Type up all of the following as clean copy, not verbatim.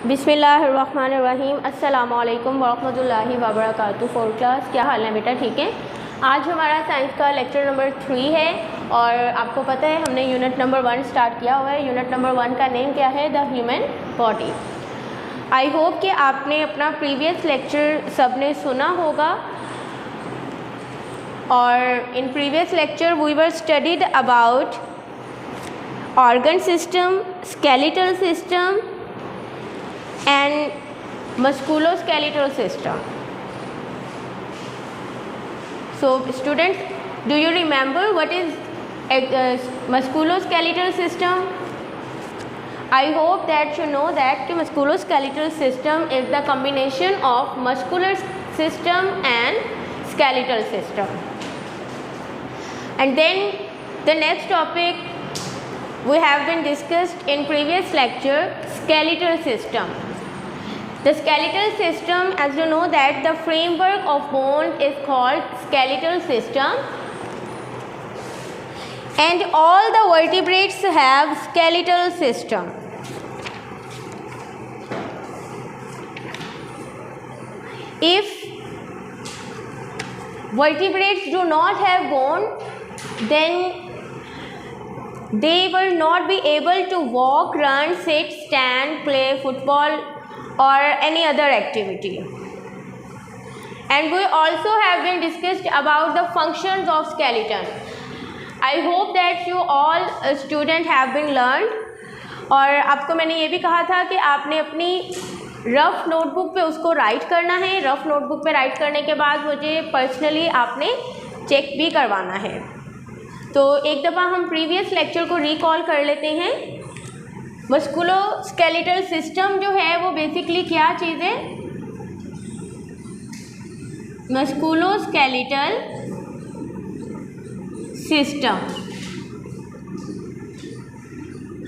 बिस्मिल्लाहिर्रहमानिर्रहीम अस्सलामुअलैकुम वरहमतुल्लाहि वबरकातुहू। 4th क्लास, क्या हाल है बेटा? ठीक है। आज हमारा साइंस का लेक्चर नंबर 3 है और आपको पता है हमने यूनिट नंबर 1 स्टार्ट किया हुआ है। यूनिट नंबर 1 का नेम क्या है? The human body. I hope कि आपने अपना प्रीवियस लेक्चर सब ने सुना होगा और in previous lecture we were studied about organ system, skeletal system and musculoskeletal system. So students, do you remember what is musculoskeletal system? I hope that you know that the musculoskeletal system is the combination of muscular system and skeletal system. And then the next topic we have been discussed in previous lecture, skeletal system. The skeletal system, as you know that the framework of bone is called skeletal system, and all the vertebrates have skeletal system. If vertebrates do not have bone, then they will not be able to walk, run, sit, stand, play football or any other activity. And we also have been discussed about the functions of skeleton. I hope that you all students have been learned. और आपको मैंने ये भी कहा था कि आपने अपनी रफ नोटबुक पे उसको राइट करना है। रफ नोटबुक पे राइट करने के बाद मुझे पर्सनली आपने चेक भी करवाना है। तो एक दफ़ा हम प्रीवियस लेक्चर को रिकॉल कर लेते हैं। मस्कुलोस्केलेटल सिस्टम जो है वो बेसिकली क्या चीज़ है? मस्कुलोस्केलेटल सिस्टम,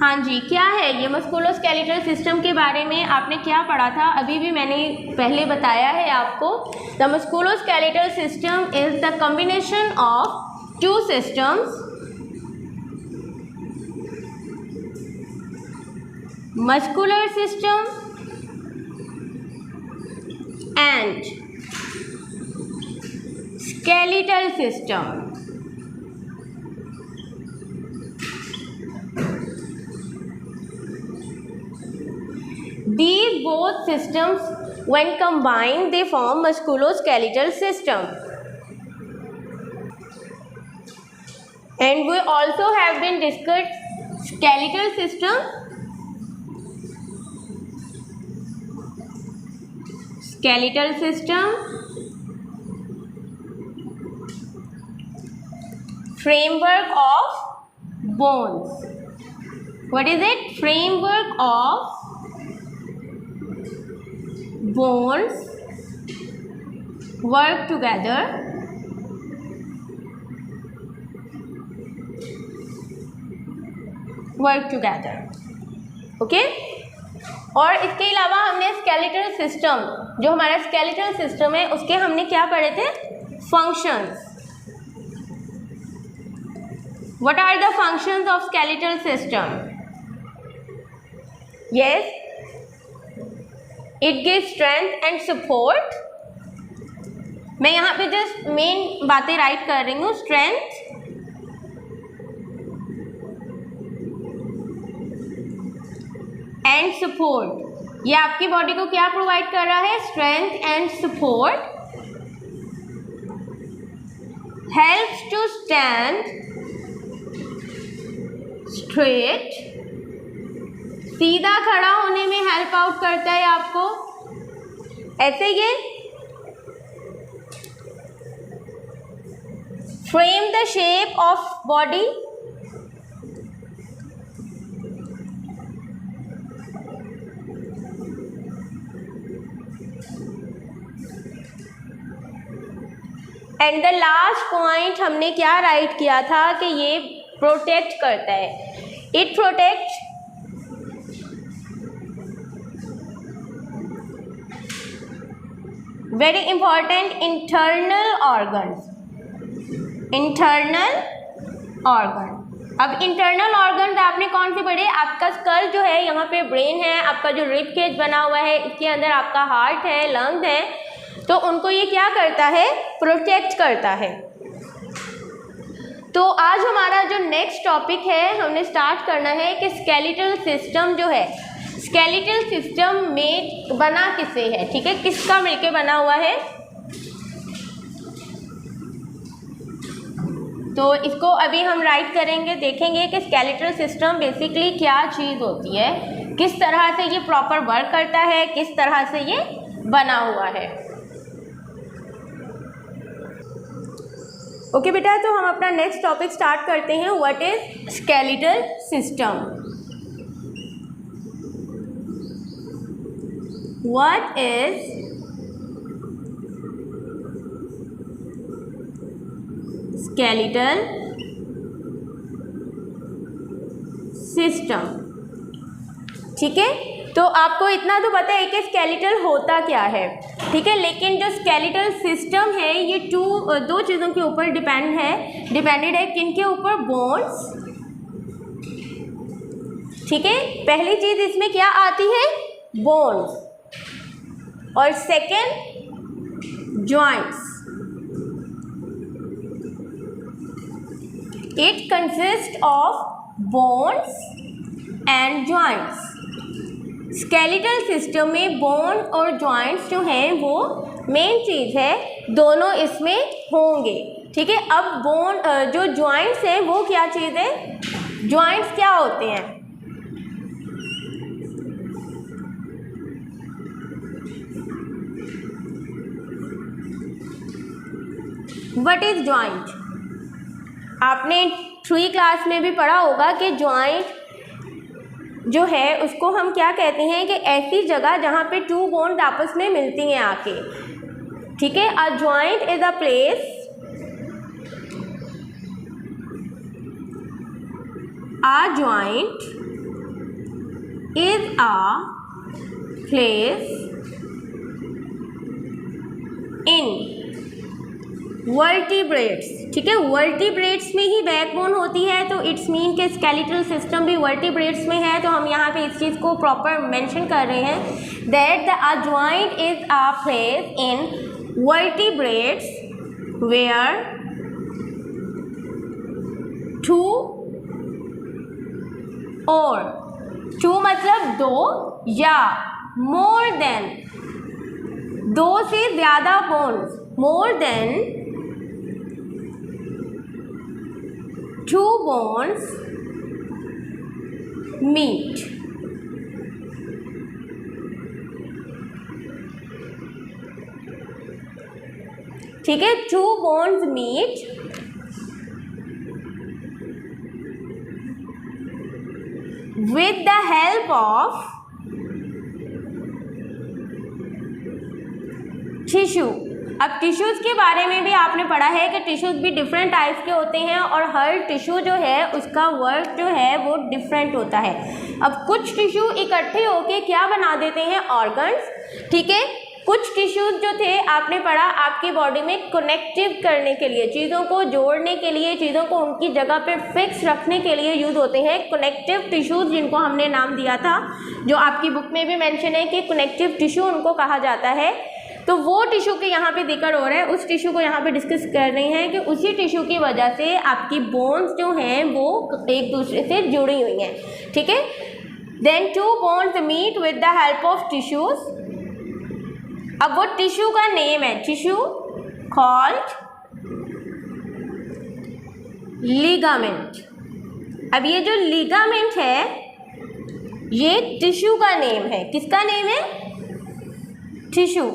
हाँ जी, क्या है ये मस्कुलोस्केलेटल सिस्टम? के बारे में आपने क्या पढ़ा था? अभी भी मैंने पहले बताया है आपको। The musculoskeletal system is the combination of two systems, muscular system and skeletal system. These both systems, when combined, they form musculoskeletal system. And we also have been discussed skeletal system, framework of bones. What is it? Framework of bones work together okay. और इसके अलावा हमने skeletal system, जो हमारा skeletal system है, उसके हमने क्या पढ़े थे? Functions. What are the functions of skeletal system? Yes, it gives strength and support. मैं यहाँ पे जस्ट मेन बातें राइट कर रही हूँ। स्ट्रेंथ एंड सपोर्ट, ये आपकी बॉडी को क्या प्रोवाइड कर रहा है? Strength and support. Helps to stand straight, सीधा खड़ा होने में हेल्प आउट करता है आपको। ऐसे ये frame the shape of body, and the last point हमने क्या राइट किया था कि ये प्रोटेक्ट करता है। It protect very important internal organ. अब इंटरनल ऑर्गन आपने कौन से पढ़े, आपका स्कल जो है, यहाँ पे ब्रेन है, आपका जो रिब केज बना हुआ है, इसके अंदर आपका हार्ट है, लंग्स है, तो उनको ये क्या करता है, प्रोटेक्ट करता है। तो आज हमारा जो नेक्स्ट टॉपिक है, हमने स्टार्ट करना है कि स्केलेटल सिस्टम जो है, स्केलेटल सिस्टम में बना किससे है, ठीक है, किसका मिलके बना हुआ है। तो इसको अभी हम राइट करेंगे, देखेंगे कि स्केलेटल सिस्टम बेसिकली क्या चीज़ होती है, किस तरह से ये प्रॉपर वर्क करता है, किस तरह से ये बना हुआ है। ओके बेटा, तो हम अपना नेक्स्ट टॉपिक स्टार्ट करते हैं। What is skeletal system. What is skeletal system, ठीक है। तो आपको इतना तो पता है कि स्केलेटल होता क्या है, ठीक है, लेकिन जो स्केलेटल सिस्टम है ये दो चीज़ों के ऊपर डिपेंडेड है। किनके ऊपर, बोन्स, ठीक है, पहली चीज़ इसमें क्या आती है, बोन्स, और second joints. It consists of bones and joints. Skeletal system में बोन और जॉइंट्स जो हैं वो मेन चीज़ है, दोनों इसमें होंगे, ठीक है। अब जो जॉइंट्स हैं वो क्या चीज़ है, जॉइंट्स क्या होते हैं, व्हाट इज जॉइंट। आपने 3 क्लास में भी पढ़ा होगा कि जॉइंट जो है उसको हम क्या कहते हैं, कि ऐसी जगह जहाँ पे 2 बोन्स आपस में मिलती हैं आके, ठीक है। अ joint is a place, a joint is a place in vertebrates, ठीक है, वर्टिब्रेट्स में ही बैकबोन होती है, तो इट्स मीन के स्केलेटल सिस्टम भी वर्टिब्रेट्स में है। तो हम यहाँ पे इस चीज़ को प्रॉपर मेंशन कर रहे हैं, that the joint is a place in vertebrates where 2 और 2 मतलब 2 या मोर देन 2 से ज़्यादा bones, more than 2 bones meet, ठीक है, 2 bones meet with the help of tissue। अब टिश्यूज़ के बारे में भी आपने पढ़ा है कि टिश्यूज़ भी डिफरेंट टाइप्स के होते हैं और हर टिश्यू जो है उसका वर्क जो है वो डिफरेंट होता है। अब कुछ टिश्यू इकट्ठे होके क्या बना देते हैं, ऑर्गन्स, ठीक है। कुछ टिश्यूज़ जो थे आपने पढ़ा आपकी बॉडी में कनेक्टिव करने के लिए, चीज़ों को जोड़ने के लिए, चीज़ों को उनकी जगह पे फिक्स रखने के लिए यूज़ होते हैं कनेक्टिव टिश्यूज़, जिनको हमने नाम दिया था, जो आपकी बुक में भी मेंशन है कि कनेक्टिव टिश्यू उनको कहा जाता है। तो वो टिश्यू के यहाँ पे जिक्र हो रहा है, उस टिश्यू को यहाँ पे डिस्कस कर रहे हैं कि उसी टिश्यू की वजह से आपकी बोन्स जो हैं वो एक दूसरे से जुड़ी हुई हैं, ठीक है। Then 2 bones meet with the help of tissues. अब वो टिश्यू का नेम है, टिश्यू कॉल्ड लिगामेंट। अब ये जो लिगामेंट है ये टिश्यू का नेम है, किसका नेम है, टिश्यू।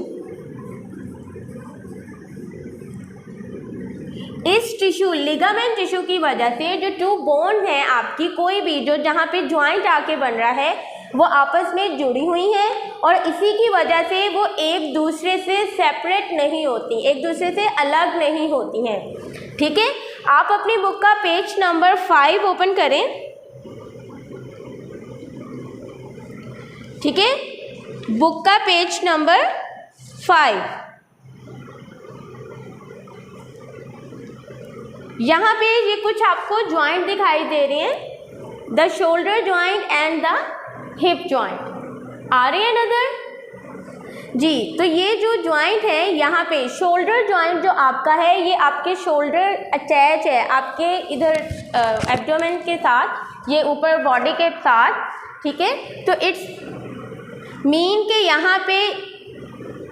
इस टिश्यू, लिगामेंट टिश्यू की वजह से जो 2 बोन्स हैं आपकी, कोई भी जो जहाँ पे जॉइंट आके बन रहा है वो आपस में जुड़ी हुई हैं और इसी की वजह से वो एक दूसरे से सेपरेट नहीं होती, एक दूसरे से अलग नहीं होती हैं, ठीक है। आप अपनी बुक का पेज नंबर 5 ओपन करें, ठीक है, बुक का पेज नंबर 5। यहाँ पे ये कुछ आपको जॉइंट दिखाई दे रहे हैं, the shoulder joint and the hip joint. आ रहे हैं नजर जी। तो ये जो जॉइंट है यहाँ पे शोल्डर जॉइंट जो आपका है, ये आपके शोल्डर अटैच है आपके इधर एब्डोमेन के साथ, ये ऊपर बॉडी के साथ, ठीक है। तो इट्स मीन के यहाँ पे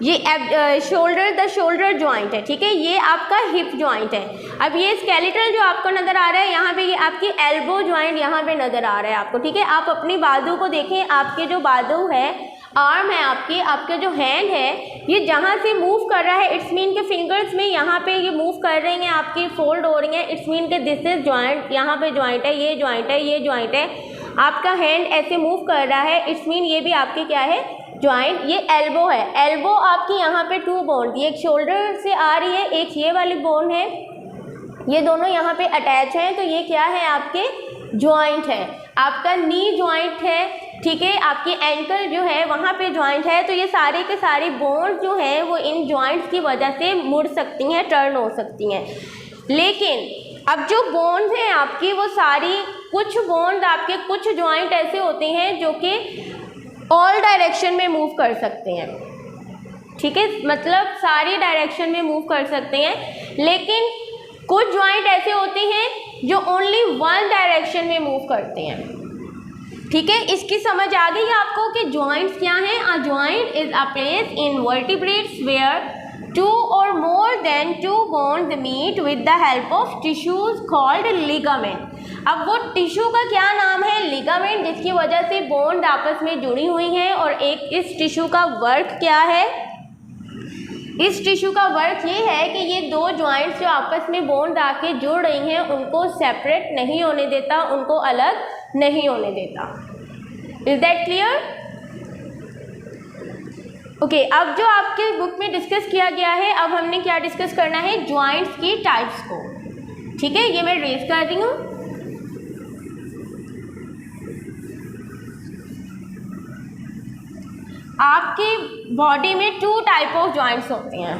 ये शोल्डर द शोल्डर जॉइंट है, ठीक है। ये आपका हिप जॉइंट है। अब ये स्केलेटल जो आपको नज़र आ रहा है यहाँ पे, ये आपकी एल्बो जॉइंट यहाँ पे नज़र आ रहा है आपको, ठीक है। आप अपनी बाजू को देखें, आपके जो बाजू है, आर्म है आपके जो हैंड है, ये जहाँ से मूव कर रहा है, इट्स मीन के फिंगर्स में यहाँ पे ये मूव कर रही हैं आपकी, फोल्ड हो रही हैं, इट्स मीन के दिस इज जॉइंट, यहाँ पे जॉइंट है, ये जॉइंट है, ये जॉइंट है। आपका हैंड ऐसे मूव कर रहा है, इट्स मीन ये भी आपकी क्या है, जॉइंट। ये एल्बो है, एल्बो आपकी यहाँ पे टू बोन, एक शोल्डर से आ रही है, एक ये वाली बोन है, ये दोनों यहाँ पे अटैच हैं, तो ये क्या है, आपके जॉइंट है। आपका नी जॉइंट है, ठीक है। आपकी एंकल जो है वहाँ पे जॉइंट है। तो ये सारे के सारी बोन्स जो है वो इन जॉइंट्स की वजह से मुड़ सकती हैं, टर्न हो सकती हैं। लेकिन अब जो बोन्स हैं आपकी, वो सारी, कुछ बोन्स आपके, कुछ जॉइंट ऐसे होते हैं जो कि ऑल डायरेक्शन में मूव कर सकते हैं, ठीक है। मतलब सारी डायरेक्शन में मूव कर सकते हैं, लेकिन कुछ जॉइंट ऐसे होते हैं जो ओनली वन डायरेक्शन में मूव करते हैं, ठीक है। इसकी समझ आ गई आपको कि जॉइंट्स क्या हैं। A joint is a place in vertebrates where two or more than two bones meet with the help of tissues called ligament. अब वो टिश्यू का क्या नाम है, लिगामेंट, जिसकी वजह से बोन्स आपस में जुड़ी हुई हैं। और एक इस टिश्यू का वर्क क्या है, इस टिश्यू का वर्क ये है कि ये दो जॉइंट्स जो आपस में बोन्स आके जुड़ रही हैं, उनको सेपरेट नहीं होने देता, उनको अलग नहीं होने देता। Is that clear? ओके, अब जो आपके बुक में डिस्कस किया गया है, अब हमने क्या डिस्कस करना है, जॉइंट्स की टाइप्स को, ठीक है। ये मैं रेज कर रही हूँ। आपकी बॉडी में टू टाइप ऑफ जॉइंट्स होते हैं,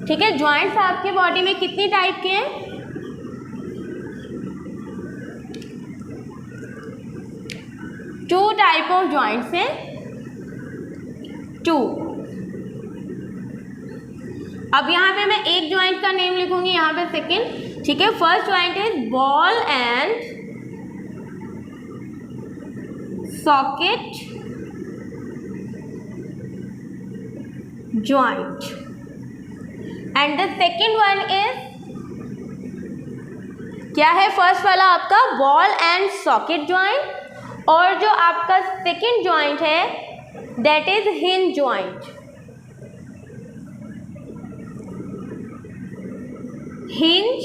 ठीक है। जॉइंट्स आपके बॉडी में कितनी टाइप के हैं, टू टाइप ऑफ जॉइंट्स हैं, टू। अब यहाँ पे मैं एक जॉइंट का नेम लिखूंगी, यहाँ पे सेकंड, ठीक है। First joint is ball and socket joint, and the second one is क्या है, फर्स्ट वाला आपका बॉल एंड सॉकेट जॉइंट, और जो आपका सेकेंड जॉइंट है that is hinge joint, hinge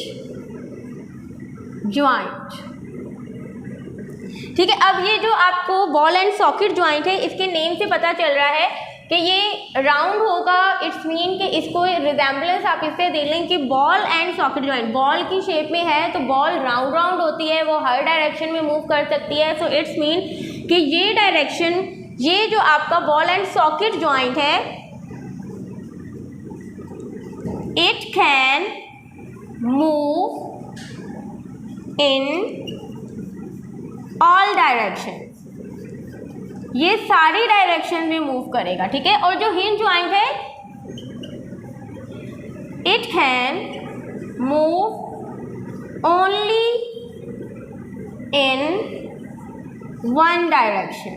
joint, ठीक है। अब ये जो आपको बॉल एंड सॉकेट जॉइंट है, इसके नेम से पता चल रहा है कि ये राउंड होगा, इट्स मीन कि इसको रिजेंबलेंस आप इससे दे लें कि ball and socket joint ball की शेप में है, तो बॉल राउंड राउंड होती है, वो हर डायरेक्शन में मूव कर सकती है। सो इट्स मीन कि ये डायरेक्शन, ये जो आपका बॉल एंड सॉकेट जॉइंट है, it can move in all direction, ये सारी डायरेक्शन में मूव करेगा, ठीक है। और जो हिंज जॉइंट है, it can move only in one direction,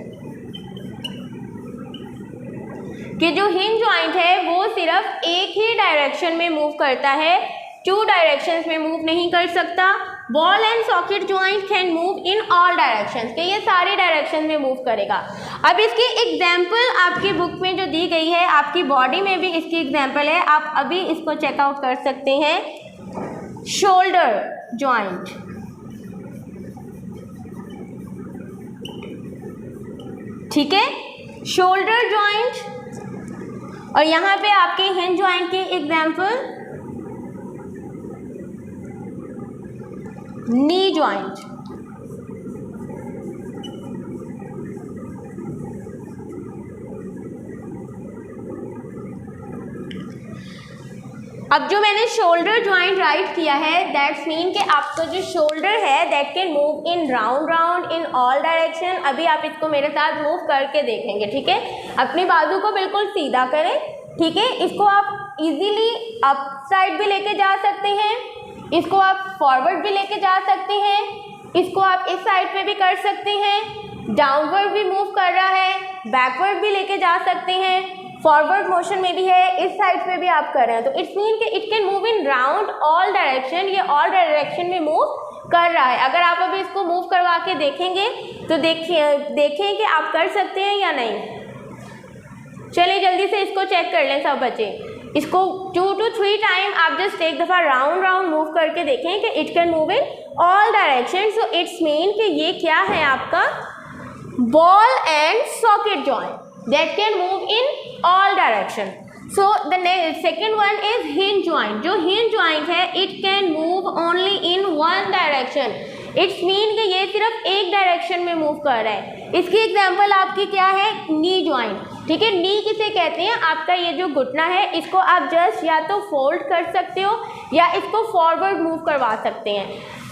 कि जो हिंज जॉइंट है वो सिर्फ एक ही डायरेक्शन में मूव करता है, टू डायरेक्शंस में मूव नहीं कर सकता। Ball and socket joint can move in all directions, कि ये सारे डायरेक्शन में मूव करेगा। अब इसकी एग्जाम्पल आपकी बुक में जो दी गई है, आपकी बॉडी में भी इसकी एग्जाम्पल है, आप अभी इसको चेकआउट कर सकते हैं। शोल्डर जॉइंट, ठीक है, शोल्डर जॉइंट, और यहाँ पे आपके हिंज जॉइंट की एग्जाम्पल नी जॉइंट, अब जो मैंने शोल्डर ज्वाइंट राइट किया है, दैट्स मीन कि आपका जो शोल्डर है that can move in round round in all direction. अभी आप इसको मेरे साथ मूव करके देखेंगे, ठीक है। अपनी बाजू को बिल्कुल सीधा करें, ठीक है। इसको आप इजीली अप साइड भी लेके जा सकते हैं, इसको आप फॉरवर्ड भी लेके जा सकते हैं, इसको आप इस साइड पे भी कर सकते हैं, डाउनवर्ड भी मूव कर रहा है, बैकवर्ड भी लेके जा सकते हैं, फॉरवर्ड मोशन में भी है, इस साइड पे भी आप कर रहे हैं। तो इट्स मीन कि it can move in round all direction, ये ऑल डायरेक्शन में मूव कर रहा है। अगर आप अभी इसको मूव करवा के देखेंगे तो देखें कि आप कर सकते हैं या नहीं। चलिए जल्दी से इसको चेक कर लें सब बच्चे। इसको 2 to 3 टाइम आप जस्ट एक दफ़ा राउंड राउंड मूव करके देखें कि it can move in all direction. So it's mean कि ये क्या है आपका ball and socket joint that can move in all direction. So the second one is hinge joint. जो hinge joint है it can move only in one direction. It's mean कि ये सिर्फ एक डायरेक्शन में मूव कर रहा है। इसकी एग्जांपल आपकी क्या है, नी जॉइंट, ठीक है। नी किसे कहते हैं, आपका ये जो घुटना है इसको आप जस्ट या तो फोल्ड कर सकते हो या इसको फॉरवर्ड मूव करवा सकते हैं,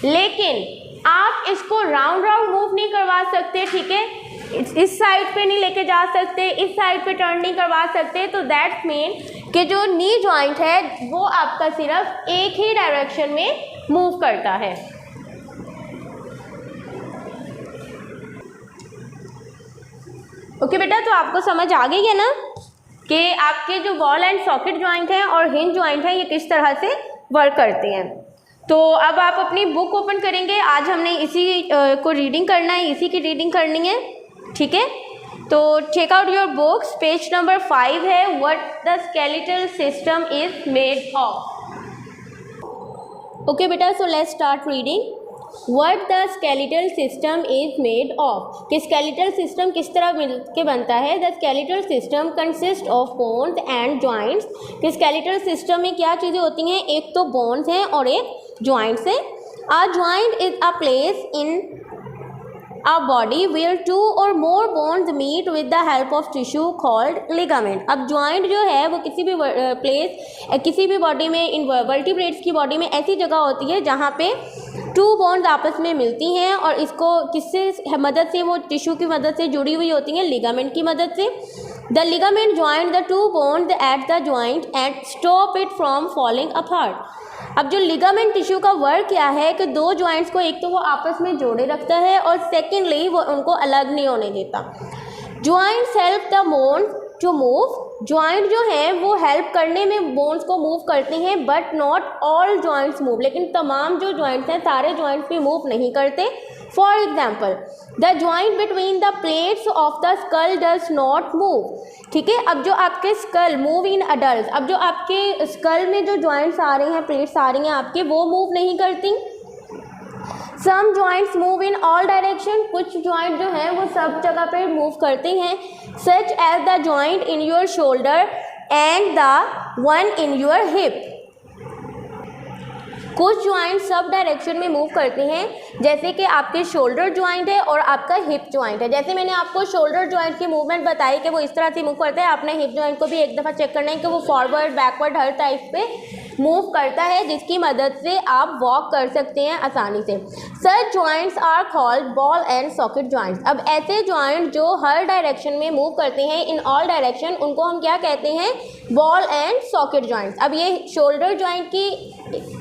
लेकिन आप इसको राउंड राउंड मूव नहीं करवा सकते, ठीक है। इस साइड पे नहीं लेके जा सकते, इस साइड पे टर्न नहीं करवा सकते। तो दैट्स मीन कि जो नी जॉइंट है वो आपका सिर्फ एक ही डायरेक्शन में मूव करता है। ओके बेटा, तो आपको समझ आ गई है ना कि आपके जो बॉल एंड सॉकेट जॉइंट हैं और हिंज जॉइंट हैं ये किस तरह से वर्क करते हैं। तो अब आप अपनी बुक ओपन करेंगे। आज हमने इसी को रीडिंग करना है, इसी की रीडिंग करनी है, ठीक है। तो check out your books, page number 5 है what the skeletal system is made of. Okay बेटा, so let's start reading. What the skeletal system is made of, कि स्केलेटल सिस्टम किस तरह मिलके बनता है। The skeletal system consist of bones and joints, कि skeletal system में क्या चीज़ें होती हैं, एक तो बोन्स हैं और एक जॉइंट्स हैं। A joint is a place in a body where 2 or more bones meet with the help of tissue called ligament। अब joint जो है वो किसी भी प्लेस किसी भी बॉडी में, इन वर्टिब्रेट्स की बॉडी में ऐसी जगह होती है जहाँ पे 2 बोन्स आपस में मिलती हैं और इसको किससे मदद से, वो टिश्यू की मदद से जुड़ी हुई होती हैं, लिगामेंट की मदद से। The ligament joint the 2 bones at the joint and stop it from falling apart. अब जो लिगामेंट टिश्यू का वर्क क्या है कि 2 जॉइंट्स को एक तो वो आपस में जोड़े रखता है और सेकेंडली वो उनको अलग नहीं होने देता। Joints help the bones to move, joint जो है वो हेल्प करने में बोन्स को मूव करते हैं, but not all joints move, लेकिन तमाम जो जॉइंट्स हैं सारे जॉइंट्स भी मूव नहीं करते। For example the joint between the plates of the skull does not move, ठीक है। अब जो आपके स्कल मूव इन अडल्ट, अब जो आपके स्कल में जो जॉइंट्स आ रहे हैं, प्लेट्स आ रही हैं आपके, वो मूव नहीं करती। Some joints move in all direction, कुछ जॉइंट जो हैं वो सब जगह पे मूव करते हैं, such as the joint in your shoulder and the one in your hip. कुछ जॉइंट सब डायरेक्शन में मूव करते हैं, जैसे कि आपके शोल्डर जॉइंट है और आपका हिप जॉइंट है। जैसे मैंने आपको शोल्डर जॉइंट की मूवमेंट बताई कि वो इस तरह से मूव करता है, आपने हिप जॉइंट को भी एक दफ़ा चेक करना है कि वो फॉरवर्ड बैकवर्ड हर टाइप पे मूव करता है, जिसकी मदद से आप वॉक कर सकते हैं आसानी से। Such joints are called ball and socket joints. अब ऐसे जॉइंट जो हर डायरेक्शन में मूव करते हैं, इन ऑल डायरेक्शन, उनको हम क्या कहते हैं, बॉल एंड सॉकेट जॉइंट्स। अब ये शोल्डर जॉइंट की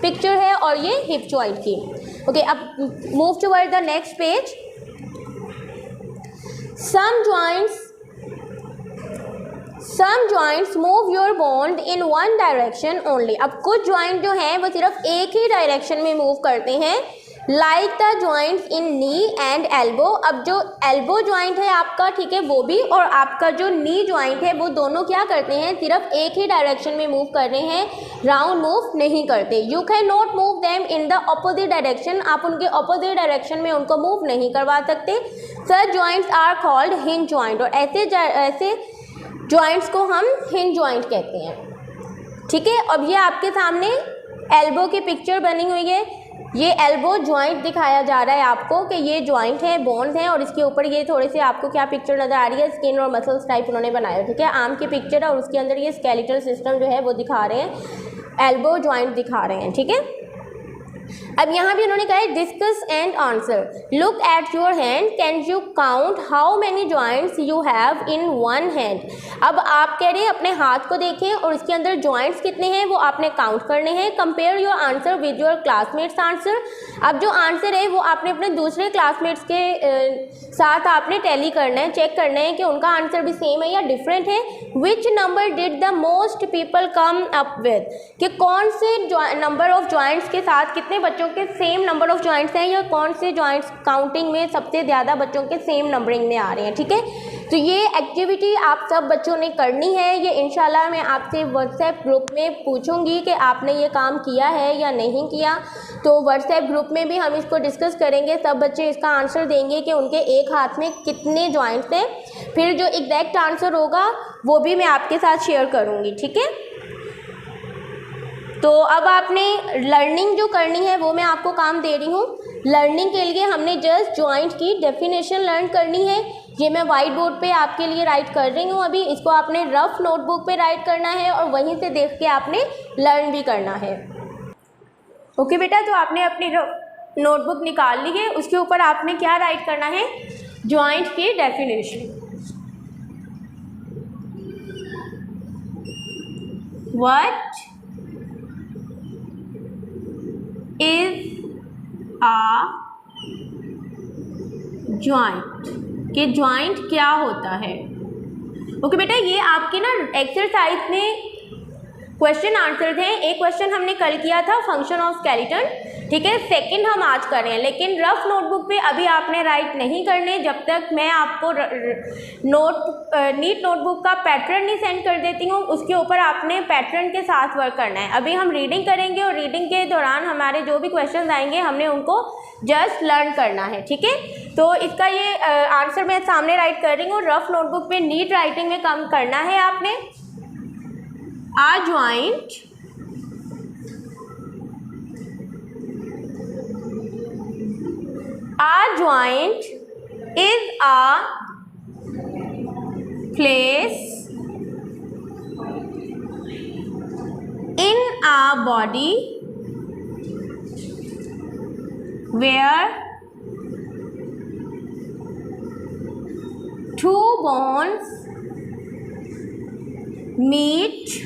पिक्चर है और ये हिप जॉइंट की। ओके, अब move toward the next page. Some joints move your bone in one direction only। अब कुछ जॉइंट जो हैं वो सिर्फ एक ही डायरेक्शन में मूव करते हैं, like the joints in knee and elbow. अब जो एल्बो जॉइंट है आपका, ठीक है, वो भी, और आपका जो नी जॉइंट है, वो दोनों क्या करते हैं, सिर्फ एक ही डायरेक्शन में मूव कर रहे हैं, राउंड मूव नहीं करते। You can not move them in the opposite direction, आप उनके अपोजिट डायरेक्शन में उनको मूव नहीं करवा सकते। Such joints are called hinge joint, और ऐसे जॉइंट्स को हम हिंज जॉइंट कहते हैं, ठीक है। अब ये आपके सामने एल्बो की पिक्चर बनी हुई है, ये एल्बो जॉइंट दिखाया जा रहा है आपको कि ये जॉइंट है, बोन्स हैं, और इसके ऊपर ये थोड़े से आपको क्या पिक्चर नज़र आ रही है, स्किन और मसल्स टाइप उन्होंने बनाया, ठीक है। आर्म की पिक्चर है और उसके अंदर ये स्केलेटल सिस्टम जो है वो दिखा रहे हैं। एल्बो जॉइंट दिखा रहे हैं, ठीक है। अब यहाँ भी उन्होंने कहा है discuss and answer, look at your hand, can you count how many joints you have in one hand. अब आप कह रहे हैं अपने हाथ को देखें और उसके अंदर जॉइंट्स कितने हैं वो आपने काउंट करने हैं। Compare your answer with your classmates answer. अब जो आंसर है वो आपने अपने दूसरे क्लासमेट्स के साथ आपने टैली करना है, चेक करना है कि उनका आंसर भी सेम है या डिफरेंट है। Which number did the most people come up with, कि कौन से नंबर ऑफ जॉइंट्स के साथ कितने बच्चों के सेम नंबर ऑफ जॉइंट्स हैं, या कौन से जॉइंट्स काउंटिंग में सबसे ज़्यादा बच्चों के सेम नंबरिंग में आ रहे हैं, ठीक है। तो ये एक्टिविटी आप सब बच्चों ने करनी है। ये इंशाल्लाह मैं आपसे व्हाट्सएप ग्रुप में पूछूंगी कि आपने ये काम किया है या नहीं किया। तो व्हाट्सएप ग्रुप में भी हम इसको डिस्कस करेंगे, सब बच्चे इसका आंसर देंगे कि उनके एक हाथ में कितने जॉइंट्स हैं। फिर जो एग्जैक्ट आंसर होगा वो भी मैं आपके साथ शेयर करूँगी, ठीक है। तो अब आपने लर्निंग जो करनी है वो मैं आपको काम दे रही हूँ। लर्निंग के लिए हमने जस्ट जॉइंट की डेफिनेशन लर्न करनी है। ये मैं वाइट बोर्ड पे आपके लिए राइट कर रही हूँ अभी। इसको आपने रफ नोटबुक पे राइट करना है और वहीं से देख के आपने लर्न भी करना है। ओके बेटा, तो आपने अपनी नोटबुक निकाल ली है, उसके ऊपर आपने क्या राइट करना है, जॉइंट की definition. What is a joint, कि जॉइंट क्या होता है। ओके बेटा, ये आपके ना एक्सरसाइज में क्वेश्चन आंसर थे। एक क्वेश्चन हमने कल किया था फंक्शन ऑफ स्केलेटन, ठीक है। सेकंड हम आज कर रहे हैं, लेकिन रफ नोटबुक पे अभी आपने राइट नहीं करने जब तक मैं आपको नीट नोटबुक का पैटर्न नहीं सेंड कर देती हूँ। उसके ऊपर आपने पैटर्न के साथ वर्क करना है। अभी हम रीडिंग करेंगे और रीडिंग के दौरान हमारे जो भी क्वेश्चन आएंगे हमने उनको जस्ट लर्न करना है, ठीक है। तो इसका ये आंसर मैं सामने राइट कर रही हूँ। रफ नोटबुक पे नीट राइटिंग में काम करना है आपने। A joint is a place in a body where two bones meet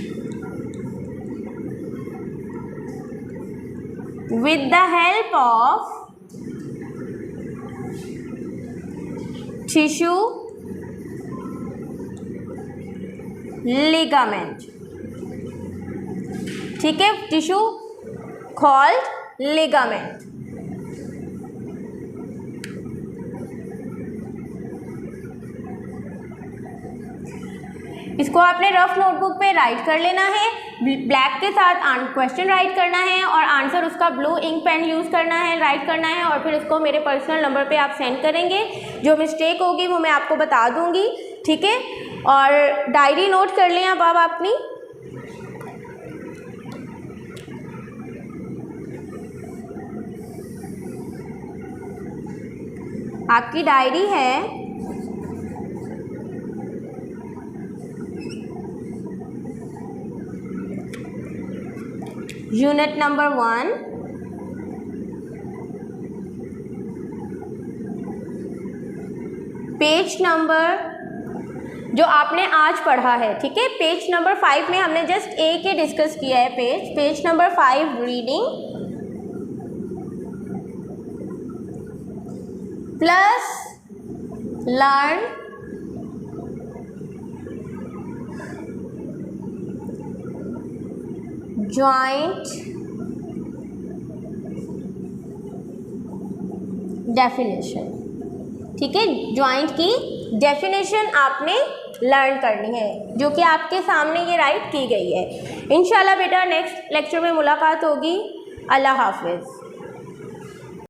with the help of tissue ligament, ठीक है, टिश्यू कॉल्ड लिगामेंट। इसको आपने रफ नोटबुक पे राइट कर लेना है। ब्लैक के साथ क्वेश्चन राइट करना है और आंसर उसका ब्लू इंक पेन यूज़ करना है, राइट करना है, और फिर इसको मेरे पर्सनल नंबर पे आप सेंड करेंगे। जो मिस्टेक होगी वो मैं आपको बता दूंगी, ठीक है। और डायरी नोट कर लें अब आप अपनी। आपकी डायरी है यूनिट नंबर 1, पेज नंबर जो आपने आज पढ़ा है, ठीक है। पेज नंबर 5 में हमने जस्ट ए के डिस्कस किया है। Page number 5 reading plus learn joint definition, ठीक है। जॉइंट की डेफिनेशन आपने लर्न करनी है जो कि आपके सामने ये राइट की गई है। इंशाल्लाह बेटा नेक्स्ट लेक्चर में मुलाकात होगी। अल्लाह हाफिज़।